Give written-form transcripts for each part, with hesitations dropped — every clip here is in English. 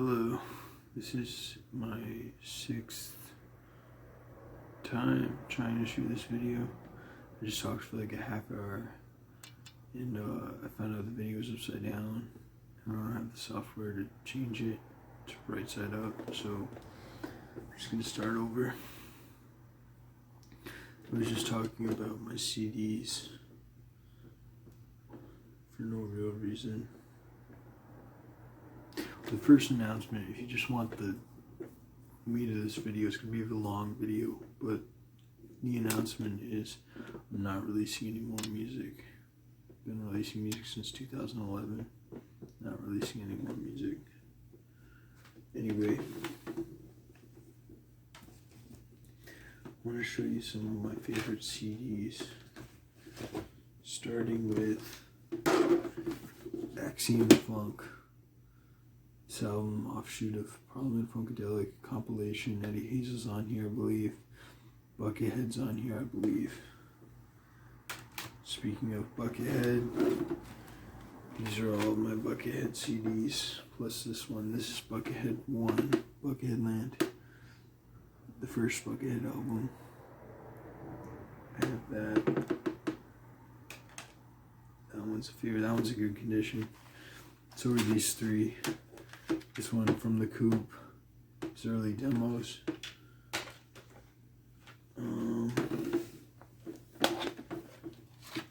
Hello, this is my 6th time trying to shoot this video. I just talked for like a half hour and I found out the video was upside down and I don't have the software to change it to right side up, so I'm just gonna start over. I was just talking about my CDs for no real reason. The first announcement, if you just want the meat of this video, it's going to be a long video, but the announcement is I'm not releasing any more music. I've been releasing music since 2011, not releasing any more music. Anyway, I want to show you some of my favorite CDs, starting with Axiom Funk. This album, offshoot of Parliament Funkadelic compilation. Eddie Hazel's on here, I believe. Buckethead's on here, I believe. Speaking of Buckethead, these are all my Buckethead CDs, plus this one. This is Buckethead 1, Buckethead Land. The first Buckethead album. I have that. That one's a favorite. That one's a good condition. So are these three. This one from the Coop, his early demos.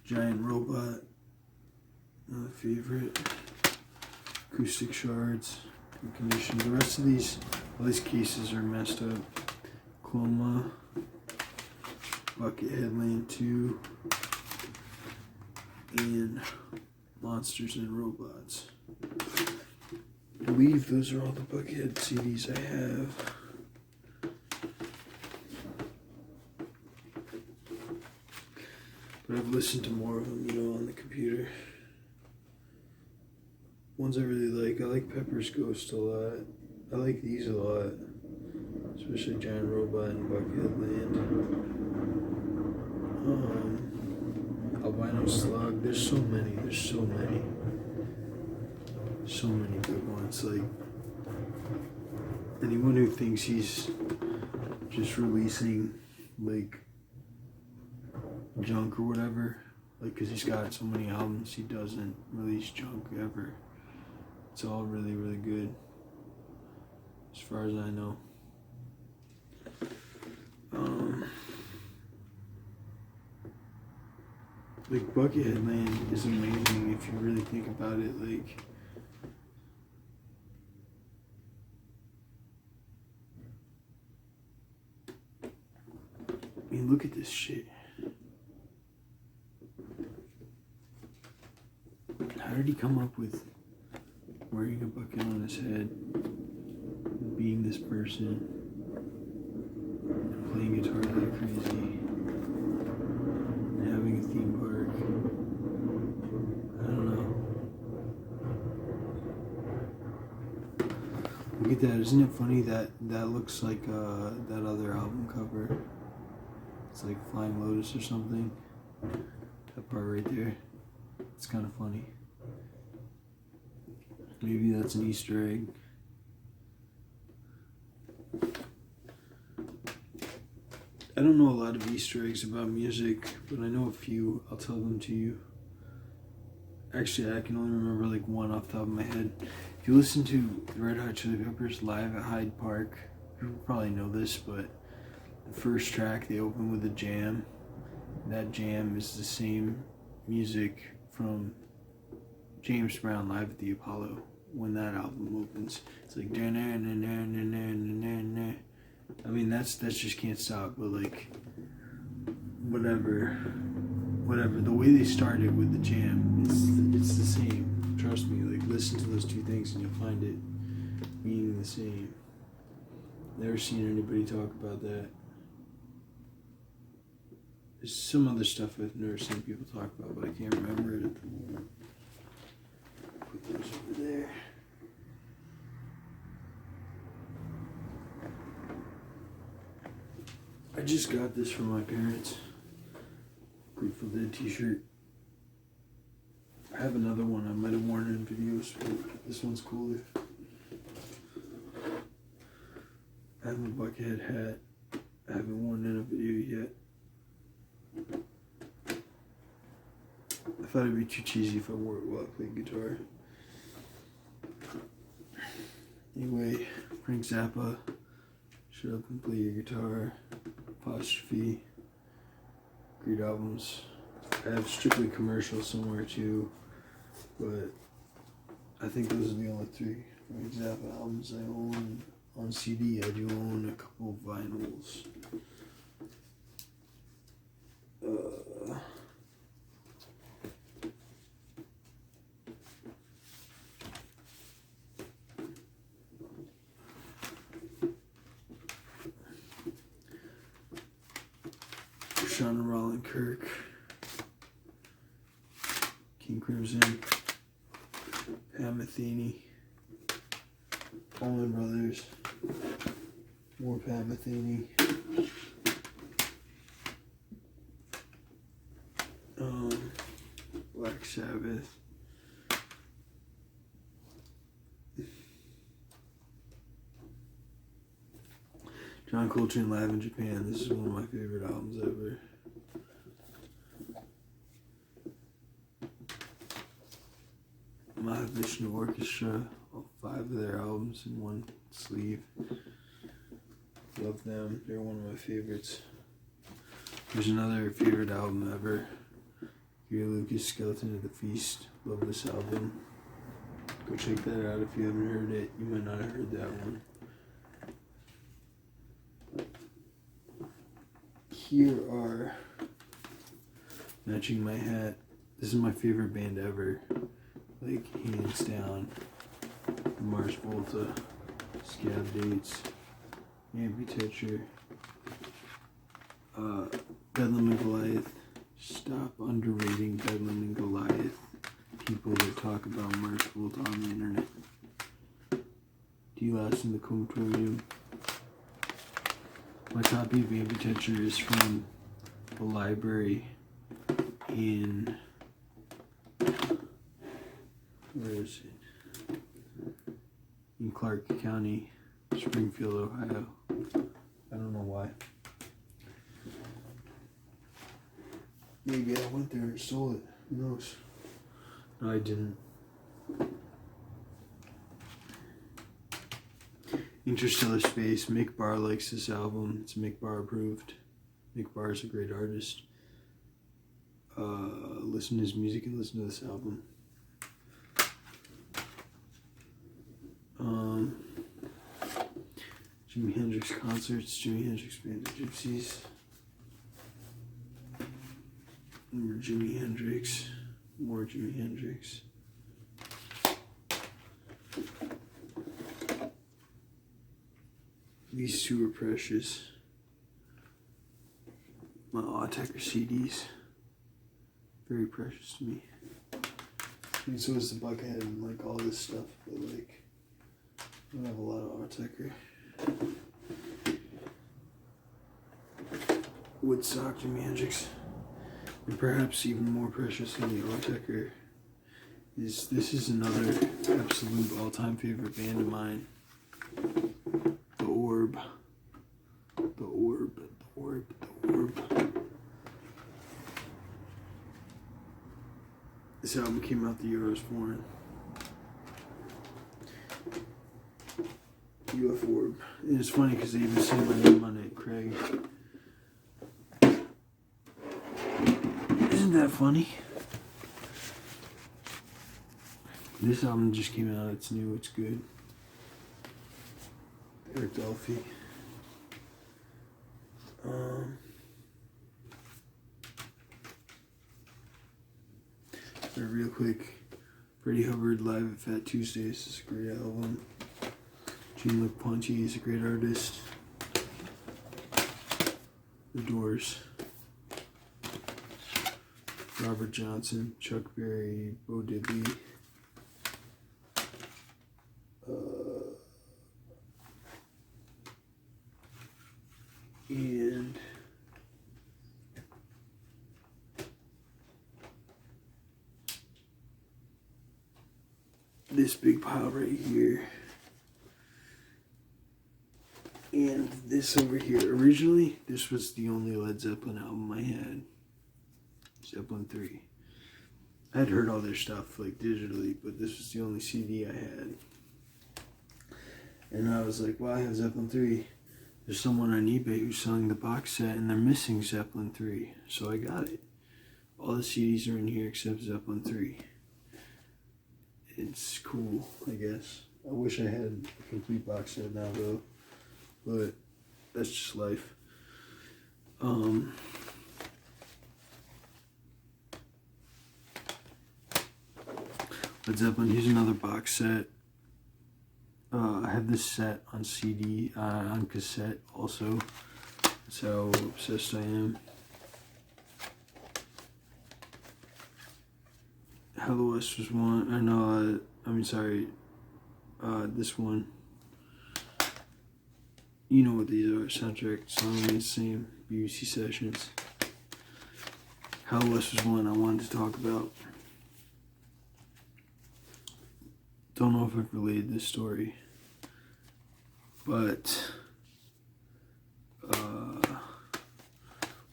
Giant Robot, another favorite. Acoustic Shards, good condition. The rest of these, all these cases are messed up. Cloma, Buckethead Land 2, and Monsters and Robots. I believe those are all the Buckethead CDs I have. But I've listened to more of them, on the computer. Ones I really like Pepper's Ghost a lot. I like these a lot. Especially Giant Robot and Buckethead Land. Albino Slug. There's so many. So many good ones. Like, anyone who thinks he's just releasing like junk or whatever, like, because he's got so many albums, he doesn't release junk ever. It's all really, really good, as far as I know. Like, Buckethead Land is amazing if you really think about it. Like, I mean, look at this shit. How did he come up with wearing a bucket on his head, being this person, and playing guitar like crazy, and having a theme park? I don't know. Look at that. Isn't it funny that looks like that other album cover? It's like Flying Lotus or something. That part right there. It's kind of funny. Maybe that's an Easter egg. I don't know a lot of Easter eggs about music, but I know a few. I'll tell them to you. Actually, I can only remember like one off the top of my head. If you listen to the Red Hot Chili Peppers live at Hyde Park, people probably know this, but the first track, they open with a jam. That jam is the same music from James Brown Live at the Apollo when that album opens. It's like I mean, that's just Can't Stop, but like whatever. The way they started with the jam, it's the same. Trust me. Like, listen to those two things and you'll find it meaning the same. Never seen anybody talk about that. There's some other stuff I've never seen people talk about, but I can't remember it. Put those over there. I just got this from my parents. Grateful Dead t-shirt. I have another one I might have worn in videos, but this one's cooler. I have a Buckethead hat. I haven't worn it in a video yet. I thought it'd be too cheesy if I wore it while I played guitar. Anyway, Frank Zappa, Shut Up and Play Your Guitar, Apostrophe, great albums. I have Strictly Commercial somewhere too, but I think those are the only three Frank Zappa albums I own on CD. I do own a couple of vinyls. Sean Rollin Kirk, King Crimson, Pat Metheny, Allman Brothers, more Pat Metheny, Black Sabbath, John Coltrane Live in Japan. This is one of my favorite albums ever. Mahavishnu Orchestra, all 5 of their albums in one sleeve. Love them. They're one of my favorites. There's another favorite album ever. Gary Lucas, Skeleton of the Feast. Love this album. Go check that out if you haven't heard it. You might not have heard that one. Here are, matching my hat, this is my favorite band ever, like hands down. Mars Volta, Scab Dates, Amputitcher, Bedlam and Goliath. Stop underrating Bedlam and Goliath. People that talk about Mars Volta on the internet. D-Last in the Comatorium. My copy of Amputitcher is from the library in, where is it? In Clark County, Springfield, Ohio. I don't know why. Maybe I went there and stole it. Who knows? No, I didn't. Interstellar Space. Mick Barr likes this album. It's Mick Barr approved. Mick Barr is a great artist. Listen to his music and listen to this album. Jimi Hendrix concerts. Jimi Hendrix Band of Gypsies. More Jimi Hendrix. More Jimi Hendrix. These two are precious. My Autechre CDs. Very precious to me. And so is the Buckethead and like all this stuff, but like I don't have a lot of Autechre. Woodstock, Jimi Hendrix. And perhaps even more precious than the Autechre is this is another absolute all-time favorite band of mine. The Orb. The Orb. The Orb. The Orb. This album came out the year I was born. UF Orb. And it's funny because they even say my name on it, Craig. Isn't that funny? This album just came out, it's new, it's good. Eric Dolphy. Real quick, Freddie Hubbard Live at Fat Tuesdays is a great album. Jean-Luc Ponty is a great artist. The Doors. Robert Johnson, Chuck Berry, Bo Diddley. And this big pile right here. And this over here, originally, this was the only Led Zeppelin album I had. Zeppelin 3. I had heard all their stuff, like, digitally, but this was the only CD I had. And I was like, well, I have Zeppelin 3. There's someone on eBay who's selling the box set, and they're missing Zeppelin 3. So I got it. All the CDs are in here except Zeppelin 3. It's cool, I guess. I wish I had a complete box set now, though. But that's just life. Led Zeppelin, here's another box set. I have this set on CD, on cassette also. That's how obsessed I am. How the West Was Won. I know, this one. You know what these are, soundtrack song, the same BBC sessions. How the West Was Won, I wanted to talk about. Don't know if I've related this story, but let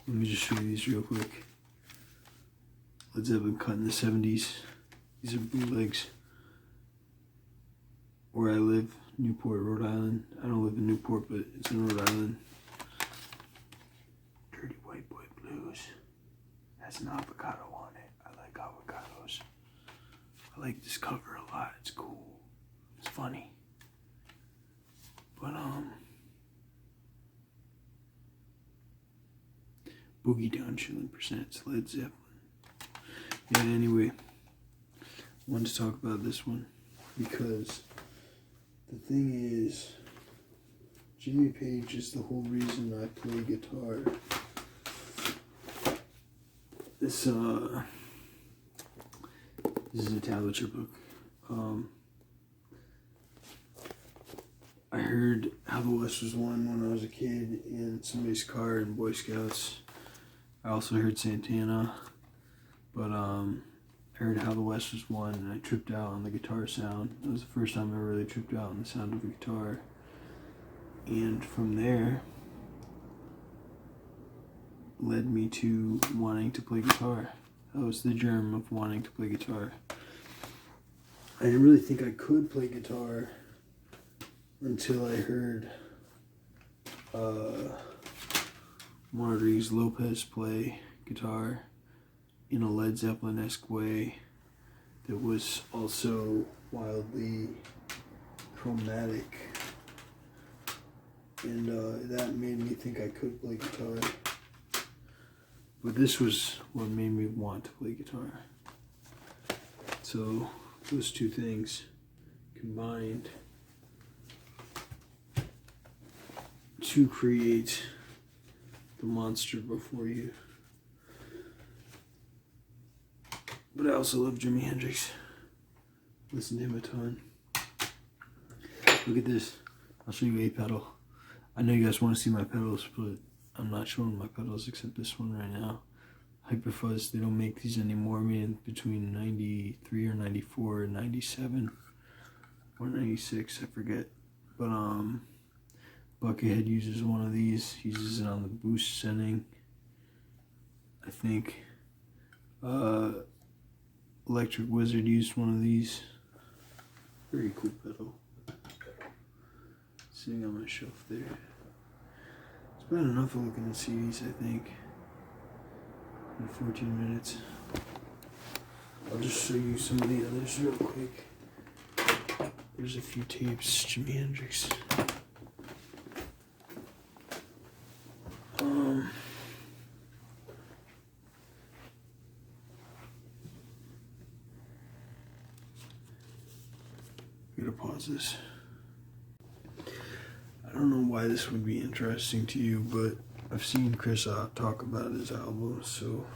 me just show you these real quick. Led Zeppelin cut in the 70s. These are bootlegs. Where I live, Newport, Rhode Island. I don't live in Newport, but it's in Rhode Island. Dirty White Boy Blues. Has an avocado on it. I like avocados. I like this cover a lot. It's cool. It's funny. But Boogie Down Chillin' presents Led Zeppelin. Yeah, anyway, I wanted to talk about this one because the thing is, Jimmy Page is the whole reason I play guitar. This is a tablature book. I heard How the West Was Won when I was a kid in somebody's car in Boy Scouts. I also heard Santana, but I heard How the West Was Won and I tripped out on the guitar sound. It was the first time I really tripped out on the sound of a guitar. And from there, led me to wanting to play guitar. That was the germ of wanting to play guitar. I didn't really think I could play guitar until I heard Rodriguez Lopez play guitar in a Led Zeppelin-esque way that was also wildly chromatic. And that made me think I could play guitar. But this was what made me want to play guitar. So those two things combined to create the monster before you. But I also love Jimi Hendrix. Listen to him a ton. Look at this. I'll show you a pedal. I know you guys want to see my pedals, but I'm not showing my pedals except this one right now. Hyperfuzz, they don't make these anymore. I mean, between 93 or 94 and 97 or 96, I forget. But Buckethead uses one of these. He uses it on the boost setting, I think. Electric Wizard used one of these. Very cool pedal. Sitting on my shelf there. It's about enough of looking at CDs, I think. In 14 minutes. I'll just show you some of the others real quick. There's a few tapes. Jimi Hendrix. I'm gonna pause this. I don't know why this would be interesting to you, but I've seen Chris talk about his albums, so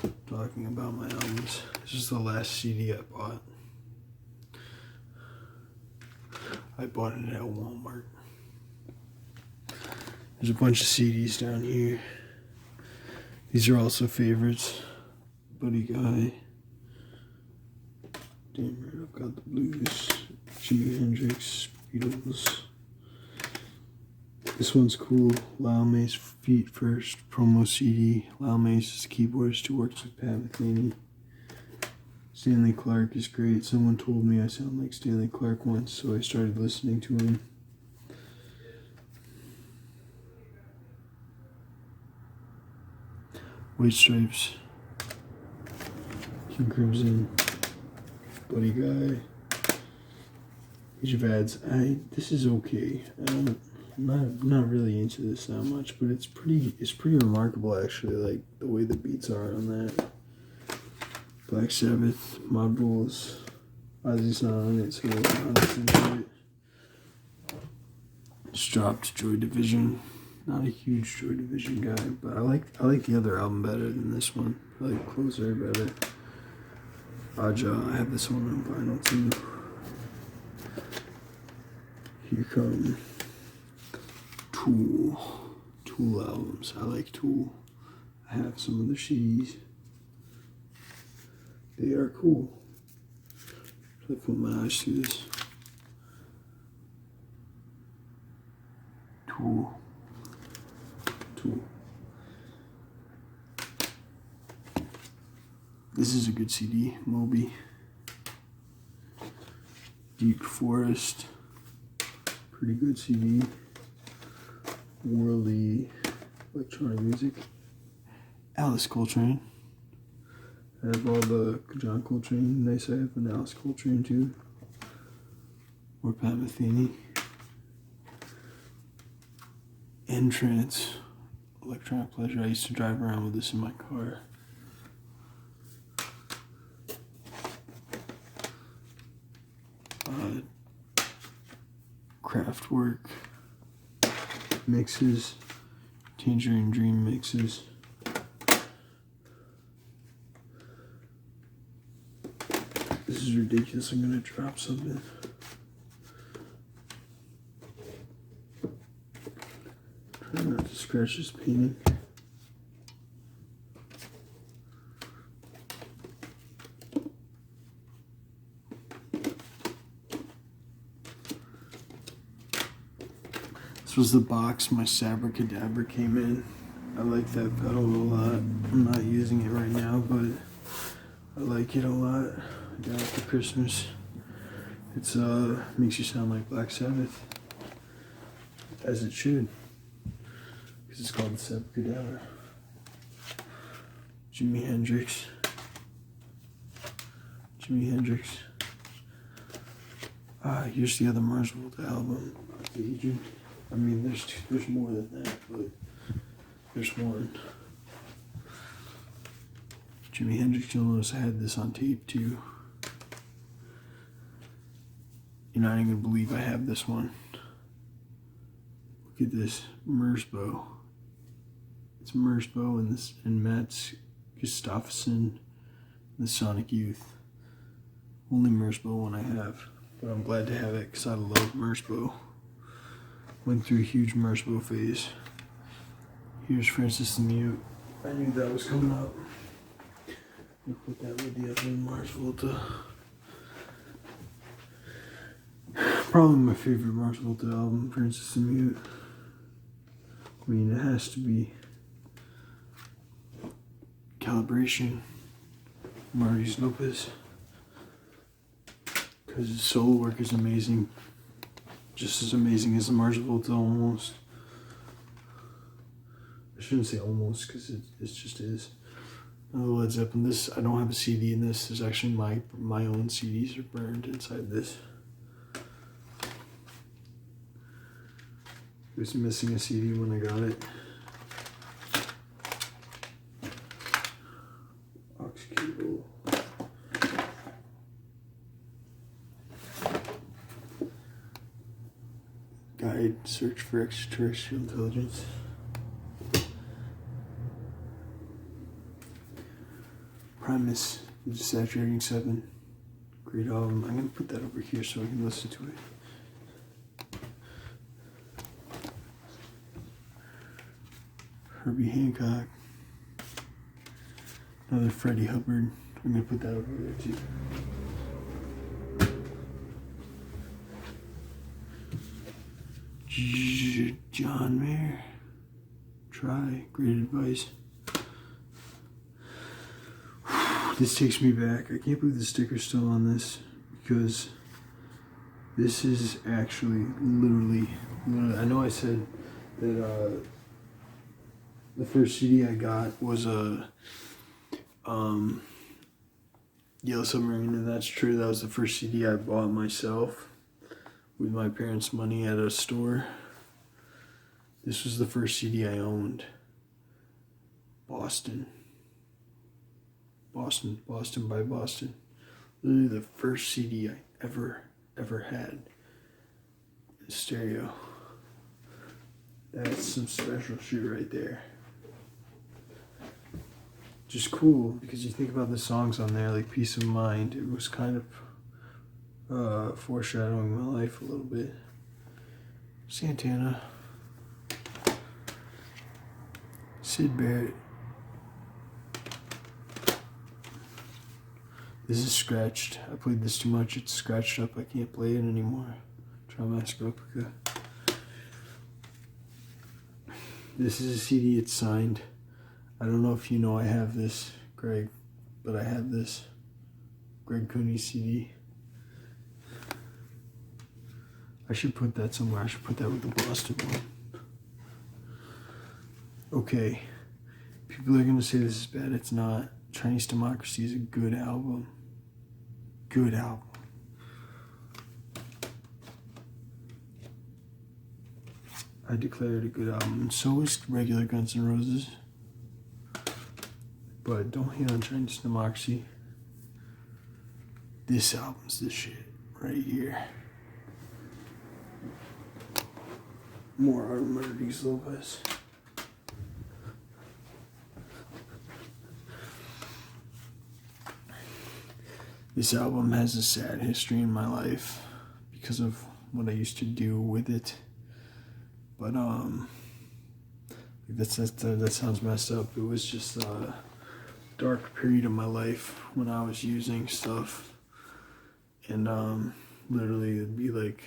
I'm talking about my albums. This is the last CD I bought. I bought it at Walmart. There's a bunch of CDs down here. These are also favorites. Buddy Guy. Damn right, I've got the blues. Jimi Hendrix, Beatles. This one's cool. Lyle May's Feet First promo CD. Lyle May's is keyboardist who works with Pat Metheny. Stanley Clark is great. Someone told me I sound like Stanley Clark once, so I started listening to him. White Stripes, King Crimson, Buddy Guy, Age of Ads. This is okay. I'm not really into this that much, but it's pretty remarkable actually, like the way the beats are on that. Black Sabbath, Mod Bulls. Ozzy's not on it, so I'm not listening to it. Just dropped Joy Division. Not a huge Joy Division guy, but I like the other album better than this one. I like Closer better. Aja, I have this one on vinyl too. Here come Tool albums. I like Tool. I have some of their CDs. They are cool. I put my eyes to this. Tool. This is a good CD. Moby. Deep Forest. Pretty good CD. Worldly electronic music. Alice Coltrane. I have all the John Coltrane. Nice, I have an Alice Coltrane too. Or Pat Metheny. Entrance. Electronic Pleasure. I used to drive around with this in my car. Kraftwerk mixes. Tangerine Dream mixes. This is ridiculous. I'm gonna drop something. Try not to scratch this painting. This was the box my Sabracadabra came in. I like that pedal a lot. I'm not using it right now, but I like it a lot. I got it for Christmas. It's makes you sound like Black Sabbath, as it should, because it's called the Sabracadabra. Jimi Hendrix. Here's the other Mars Volta album. I mean, there's more than that, but there's one. Jimi Hendrix, you'll notice I had this on tape too. You're not even gonna believe I have this one. Look at this, Mersbo. It's Mersbo and Mats Gustafsson, the Sonic Youth. Only Mersbo one I have, but I'm glad to have it because I love Mersbo. Went through a huge Mersbo phase. Here's Francis the Mute. I knew that was coming up. I'll put that with the other Mars Volta. Probably my favorite Mars Volta album, Francis the Mute. I mean, it has to be. Calibration, Marty's Lopez. Because his solo work is amazing. Just as amazing as the Mars Volta almost. I shouldn't say almost because it just is. Another Led Zeppelin. This, I don't have a CD in this. There's actually my own CDs are burned inside this. It was missing a CD when I got it. Aux cable. Guide, search for extraterrestrial intelligence. Primus, The Saturating 7. Great album. I'm going to put that over here so I can listen to it. Herbie Hancock. Another Freddie Hubbard. I'm going to put that over there too. John Mayer. Try. Great advice. This takes me back. I can't believe the sticker's still on this because this is actually literally I know I said that the first CD I got was a Yellow Submarine, and that's true. That was the first CD I bought myself with my parents' money at a store. This was the first CD I owned. Boston by Boston. Literally the first CD I ever had in stereo. That's some special shit right there. Just cool because you think about the songs on there, like Peace of Mind. It was kind of foreshadowing my life a little bit. Santana. Sid Barrett. This is scratched. I played this too much. It's scratched up. I can't play it anymore. Traumatic Replica. This is a CD. It's signed. I don't know if you know I have this, Greg, but I have this Greg Cooney CD. I should put that somewhere. I should put that with the Boston one. Okay. People are going to say this is bad. It's not. Chinese Democracy is a good album. Good album. I declare it a good album. And so is regular Guns N' Roses. But don't hate on Chinese Democracy. This album's the shit right here. More Armandis Lopez. This album has a sad history in my life because of what I used to do with it. But that sounds messed up. It was just a dark period of my life when I was using stuff. And literally it'd be like,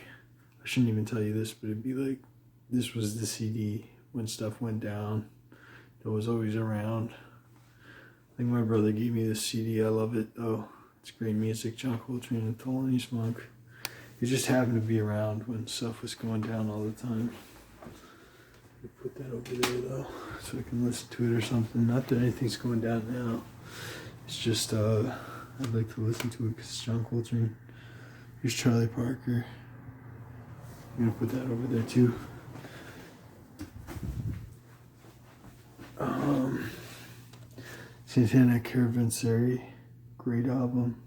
I shouldn't even tell you this, but it'd be like, this was the CD when stuff went down. It was always around. I think my brother gave me this CD. I love it though. It's great music. John Coltrane and Thelonious Monk. It just happened to be around when stuff was going down all the time. Put that over there though, so I can listen to it or something. Not that anything's going down now. It's just I'd like to listen to it because it's John Coltrane. Here's Charlie Parker. I'm gonna put that over there too. Santana Caravanserai, great album.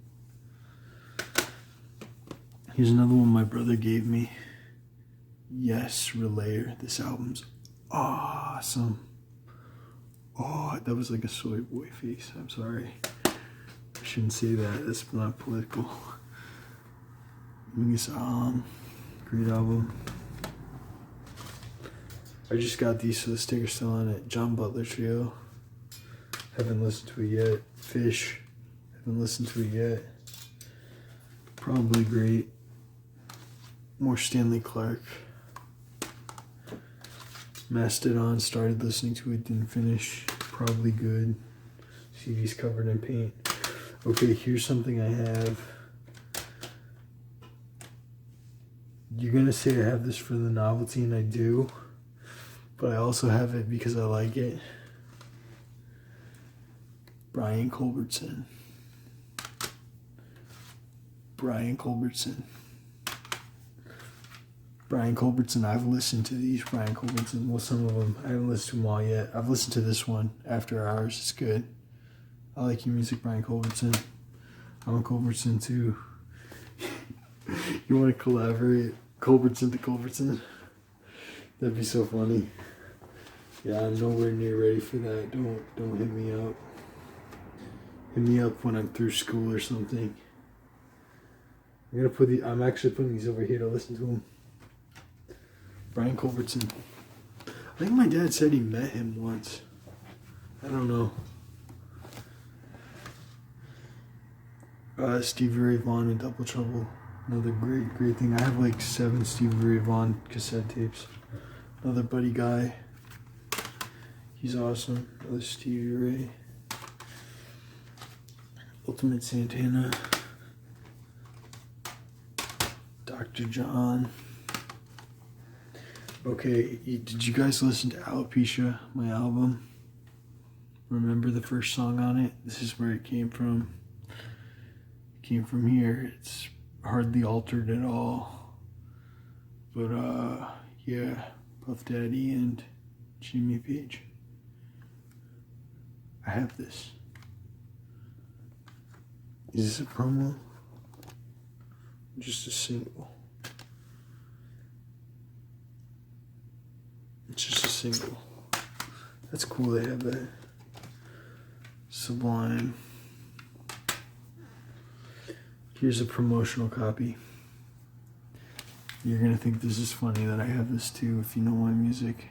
Here's another one my brother gave me. Yes, Relayer. This album's awesome. Oh, that was like a soy boy face. I'm sorry. I shouldn't say that. That's not political. Great album. I just got these, so the sticker's still on it. John Butler Trio. Haven't listened to it yet. Fish. Haven't listened to it yet. Probably great. More Stanley Clarke. Mastodon, started listening to it, didn't finish. Probably good. CD's covered in paint. Okay, here's something I have. You're gonna say I have this for the novelty, and I do. But I also have it because I like it. Craig Culbertson. Craig Culbertson. Craig Culbertson. I've listened to these Craig Culbertson. Well, some of them. I haven't listened to them all yet. I've listened to this one, After Hours. It's good. I like your music, Craig Culbertson. I'm a Culbertson too. You want to collaborate? Culbertson to Culbertson? That'd be so funny. Yeah, I'm nowhere near ready for that. Don't hit me up. Hit me up when I'm through school or something. I'm actually putting these over here to listen to them. Craig Culbertson. I think my dad said he met him once. I don't know. Stevie Ray Vaughan and Double Trouble. Another great thing. I have like 7 Stevie Ray Vaughan cassette tapes. Another Buddy Guy. He's awesome. Another Stevie Ray. Ultimate Santana. Dr. John. Okay, did you guys listen to Alopecia, my album? Remember the first song on it? This is where it came from. It came from here. It's hardly altered at all. But yeah, Puff Daddy and Jimmy Page. I have this. Is this a promo? Just a single. It's just a single. That's cool they have that. Sublime. Here's a promotional copy. You're gonna think this is funny that I have this too if you know my music.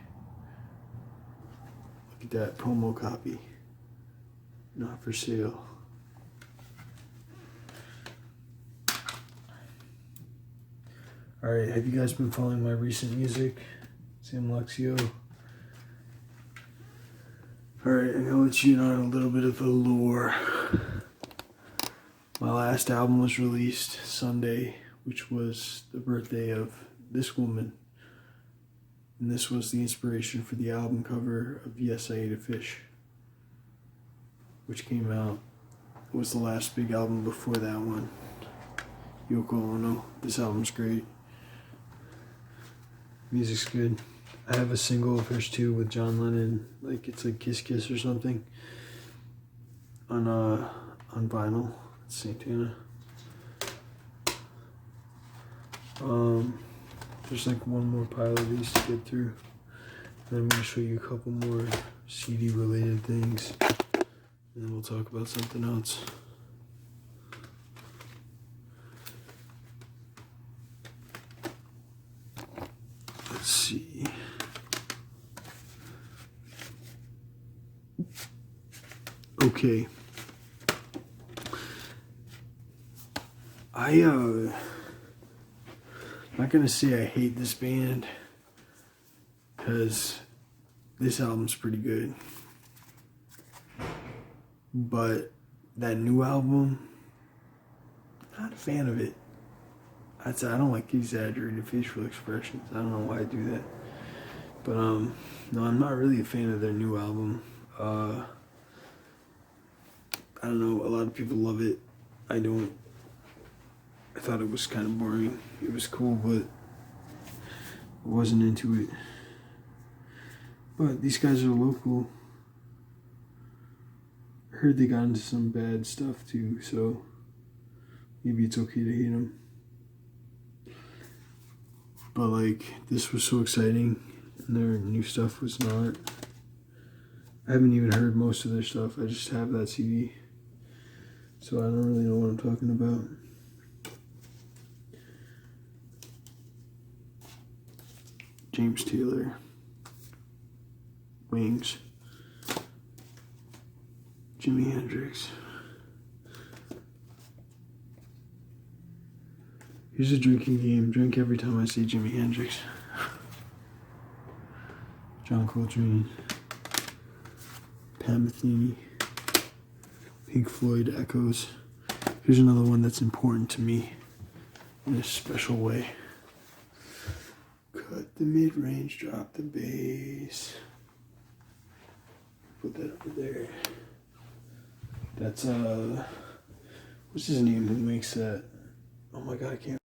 Look at that promo copy. Not for sale. Alright, have you guys been following my recent music? Sam Luxio. Alright, I'm gonna let you in on a little bit of the lore. My last album was released Sunday, which was the birthday of this woman. And this was the inspiration for the album cover of Yes, I Ate a Fish, which came out. It was the last big album before that one. Yoko Ono. This album's great. Music's good. I have a single of hers too with John Lennon, like it's like Kiss Kiss or something, on vinyl. It's Santana. There's like one more pile of these to get through. And I'm gonna show you a couple more CD related things, and then we'll talk about something else. Let's see. Okay. I'm not gonna say I hate this band, because this album's pretty good. But that new album, not a fan of it. I don't like exaggerated facial expressions. I don't know why I do that. But no, I'm not really a fan of their new album. I don't know, a lot of people love it. I don't. I thought it was kind of boring. It was cool, but I wasn't into it. But these guys are local. I heard they got into some bad stuff too, so maybe it's okay to hate them. But like, this was so exciting, and their new stuff was not. I haven't even heard most of their stuff. I just have that CD, so I don't really know what I'm talking about. James Taylor. Wings. Jimi Hendrix. Here's a drinking game. Drink every time I say Jimi Hendrix. John Coltrane. Pat Metheny. Pink Floyd Echoes. Here's another one that's important to me in a special way. Cut the mid-range, drop the bass. Put that over there. That's what's his name who makes that? Oh my god, I can't